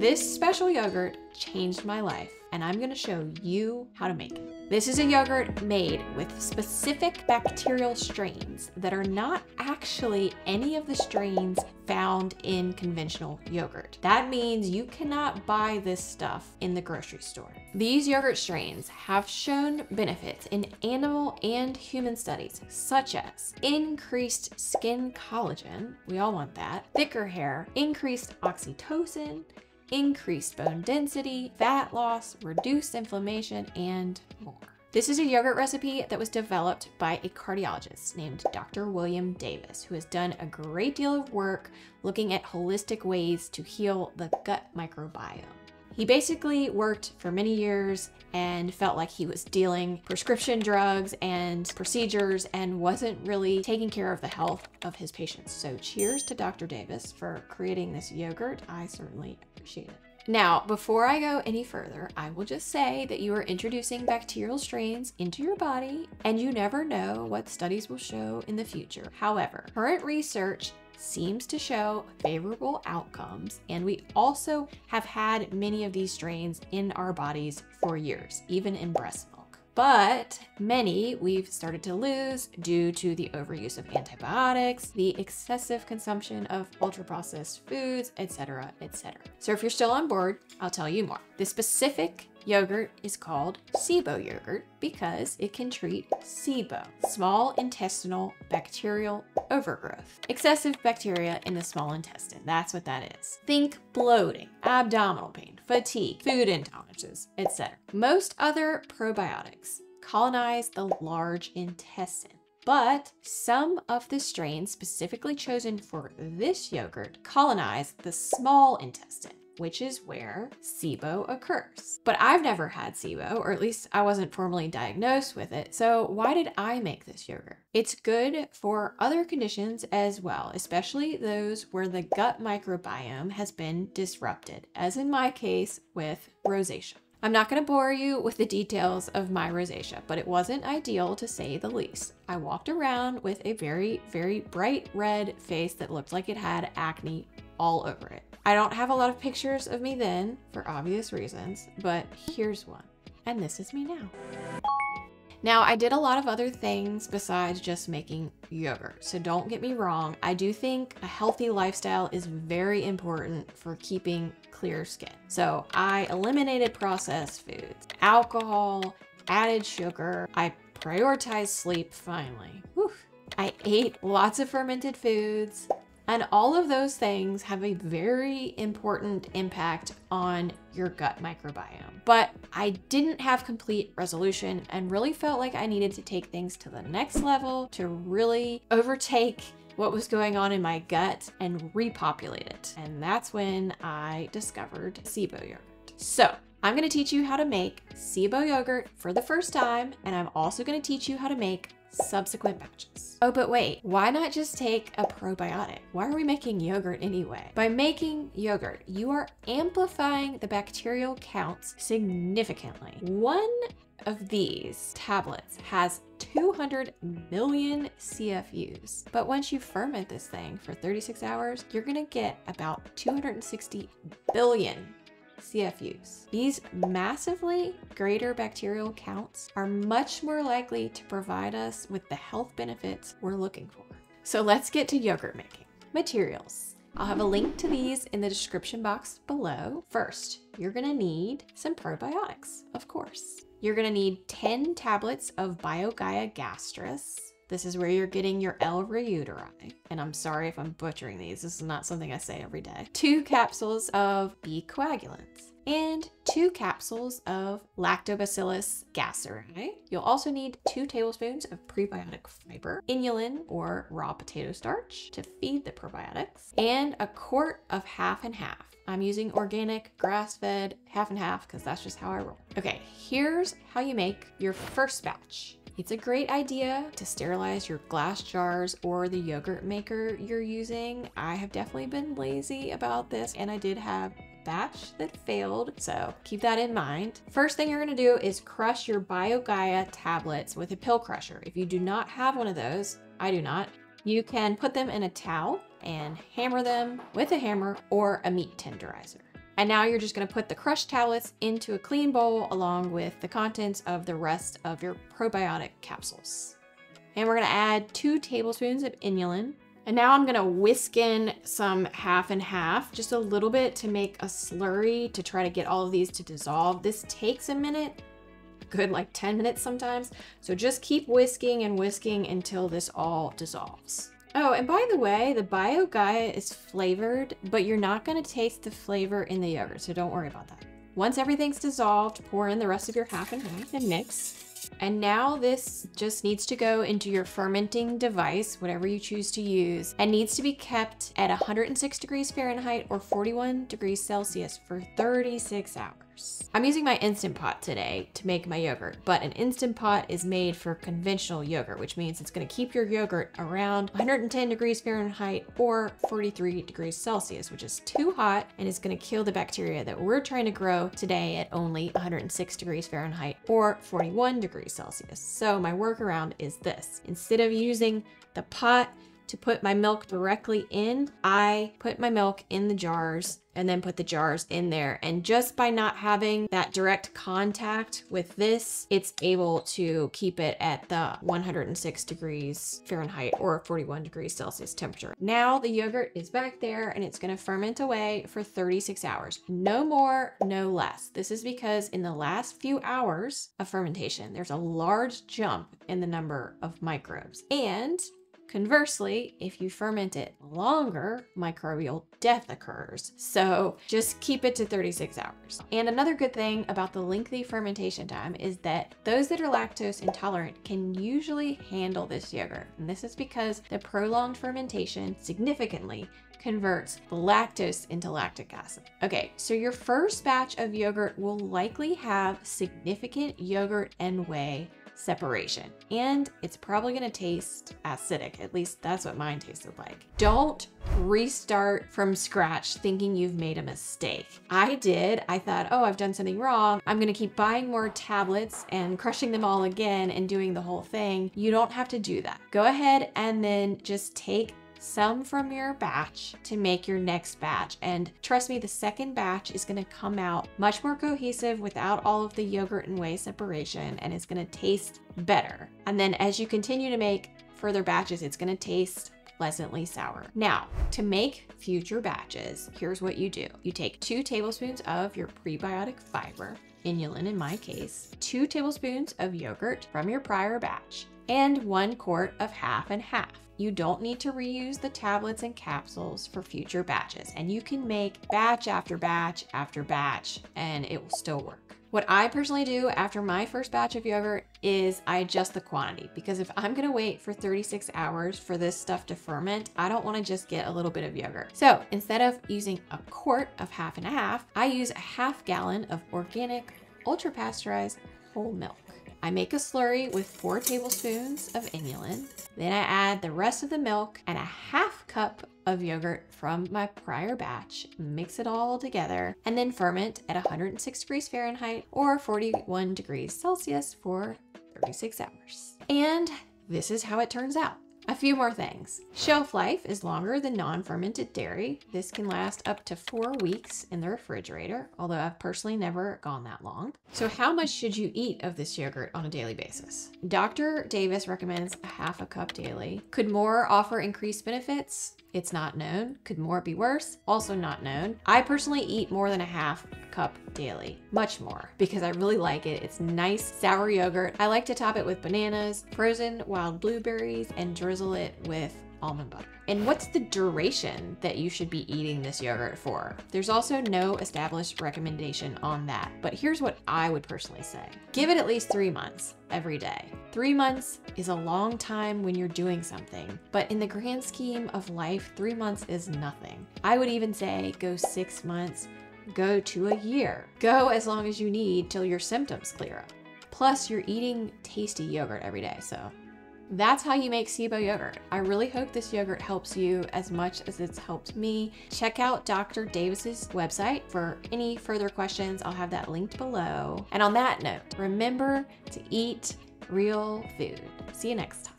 This special yogurt changed my life, and I'm gonna show you how to make it. This is a yogurt made with specific bacterial strains that are not actually any of the strains found in conventional yogurt. That means you cannot buy this stuff in the grocery store. These yogurt strains have shown benefits in animal and human studies, such as increased skin collagen, we all want that, thicker hair, increased oxytocin, increased bone density, fat loss, reduced inflammation, and more. This is a yogurt recipe that was developed by a cardiologist named Dr. William Davis, who has done a great deal of work looking at holistic ways to heal the gut microbiome. He basically worked for many years and felt like he was dealing prescription drugs and procedures and wasn't really taking care of the health of his patients. So cheers to Dr. Davis for creating this yogurt. I certainly appreciate it. Now, before I go any further, I will just say that you are introducing bacterial strains into your body, and you never know what studies will show in the future. However, current research seems to show favorable outcomes, and we also have had many of these strains in our bodies for years, even in breast milk. But many we've started to lose due to the overuse of antibiotics, the excessive consumption of ultra-processed foods, etc., etc. So if you're still on board, I'll tell you more. The specific yogurt is called SIBO yogurt because it can treat SIBO, small intestinal bacterial overgrowth. Excessive bacteria in the small intestine, that's what that is. Think bloating, abdominal pain, fatigue, food intolerances, etc. Most other probiotics colonize the large intestine, but some of the strains specifically chosen for this yogurt colonize the small intestine, which is where SIBO occurs. But I've never had SIBO, or at least I wasn't formally diagnosed with it, so why did I make this yogurt? It's good for other conditions as well, especially those where the gut microbiome has been disrupted, as in my case with rosacea. I'm not going to bore you with the details of my rosacea, but it wasn't ideal to say the least. I walked around with a very, very bright red face that looked like it had acne all over it. I don't have a lot of pictures of me then, for obvious reasons, but here's one. And this is me now. Now, I did a lot of other things besides just making yogurt, so don't get me wrong. I do think a healthy lifestyle is very important for keeping clear skin. So I eliminated processed foods, alcohol, added sugar. I prioritized sleep finally. Whew. I ate lots of fermented foods. And all of those things have a very important impact on your gut microbiome. But I didn't have complete resolution and really felt like I needed to take things to the next level to really overtake what was going on in my gut and repopulate it. And that's when I discovered SIBO yogurt. So I'm gonna teach you how to make SIBO yogurt for the first time, and I'm also gonna teach you how to make subsequent batches. Oh, but wait, why not just take a probiotic? Why are we making yogurt anyway? By making yogurt, you are amplifying the bacterial counts significantly. One of these tablets has 200 million CFUs. But once you ferment this thing for 36 hours, you're gonna get about 260 billion CFUs. These massively greater bacterial counts are much more likely to provide us with the health benefits we're looking for. So let's get to yogurt making. Materials. I'll have a link to these in the description box below. First, you're gonna need some probiotics, of course. You're gonna need 10 tablets of BioGaia Gastris. This is where you're getting your REUTERI. And I'm sorry if I'm butchering these. This is not something I say every day. 2 capsules of B Coagulans and 2 capsules of Lactobacillus GASSERI. You'll also need 2 tablespoons of prebiotic fiber, inulin or raw potato starch to feed the probiotics, and a quart of half and half. I'm using organic, grass-fed, half and half because that's just how I roll. Okay, here's how you make your first batch. It's a great idea to sterilize your glass jars or the yogurt maker you're using. I have definitely been lazy about this, and I did have a batch that failed, so keep that in mind. First thing you're gonna do is crush your BioGaia tablets with a pill crusher. If you do not have one of those, I do not, you can put them in a towel and hammer them with a hammer or a meat tenderizer. And now you're just gonna put the crushed tablets into a clean bowl along with the contents of the rest of your probiotic capsules. And we're gonna add 2 tablespoons of inulin. And now I'm gonna whisk in some half and half, just a little bit to make a slurry to try to get all of these to dissolve. This takes a minute, good like 10 minutes sometimes. So just keep whisking and whisking until this all dissolves. Oh, and by the way, the Bio Gaia is flavored, but you're not gonna taste the flavor in the yogurt, so don't worry about that. Once everything's dissolved, pour in the rest of your half and half and mix. And now this just needs to go into your fermenting device, whatever you choose to use, and needs to be kept at 106 degrees Fahrenheit or 41 degrees Celsius for 36 hours. I'm using my Instant Pot today to make my yogurt, but an Instant Pot is made for conventional yogurt, which means it's gonna keep your yogurt around 110 degrees Fahrenheit or 43 degrees Celsius, which is too hot and is gonna kill the bacteria that we're trying to grow today at only 106 degrees Fahrenheit or 41 degrees Celsius. So my workaround is this. Instead of using the pot to put my milk directly in, I put my milk in the jars and then put the jars in there. And just by not having that direct contact with this, it's able to keep it at the 106 degrees Fahrenheit or 41 degrees Celsius temperature. Now the yogurt is back there and it's gonna ferment away for 36 hours. No more, no less. This is because in the last few hours of fermentation, there's a large jump in the number of microbes. And conversely, if you ferment it longer, microbial death occurs. So just keep it to 36 hours. And another good thing about the lengthy fermentation time is that those that are lactose intolerant can usually handle this yogurt. And this is because the prolonged fermentation significantly converts the lactose into lactic acid. Okay, so your first batch of yogurt will likely have significant yogurt and whey separation, and it's probably gonna taste acidic. At least that's what mine tasted like. Don't restart from scratch thinking you've made a mistake. I did. I thought, oh, I've done something wrong. I'm gonna keep buying more tablets and crushing them all again and doing the whole thing. You don't have to do that. Go ahead and then just take some from your batch to make your next batch. And trust me, the second batch is gonna come out much more cohesive without all of the yogurt and whey separation, and it's gonna taste better. And then as you continue to make further batches, it's gonna taste pleasantly sour. Now, to make future batches, here's what you do. You take 2 tablespoons of your prebiotic fiber, inulin in my case, 2 tablespoons of yogurt from your prior batch, and 1 quart of half and half. You don't need to reuse the tablets and capsules for future batches, and you can make batch after batch after batch, and it will still work. What I personally do after my first batch of yogurt is I adjust the quantity, because if I'm gonna wait for 36 hours for this stuff to ferment, I don't wanna just get a little bit of yogurt. So instead of using a quart of half and half, I use a half gallon of organic, ultra pasteurized whole milk. I make a slurry with 4 tablespoons of inulin. Then I add the rest of the milk and a half cup of yogurt from my prior batch, mix it all together, and then ferment at 106 degrees Fahrenheit or 41 degrees Celsius for 36 hours. And this is how it turns out. A few more things. Shelf life is longer than non-fermented dairy. This can last up to 4 weeks in the refrigerator, although I've personally never gone that long. So how much should you eat of this yogurt on a daily basis? Dr. Davis recommends a half a cup daily. Could more offer increased benefits? It's not known. Could more be worse? Also not known. I personally eat more than a half cup daily, much more, because I really like it. It's nice sour yogurt. I like to top it with bananas, frozen wild blueberries, and drizzle it with almond butter. And what's the duration that you should be eating this yogurt for? There's also no established recommendation on that, but here's what I would personally say. Give it at least 3 months every day. 3 months is a long time when you're doing something, but in the grand scheme of life, 3 months is nothing. I would even say go 6 months, go to a year. Go as long as you need till your symptoms clear up. Plus, you're eating tasty yogurt every day, so that's how you make SIBO yogurt. I really hope this yogurt helps you as much as it's helped me. Check out Dr. Davis's website for any further questions. I'll have that linked below. And on that note, remember to eat real food. See you next time.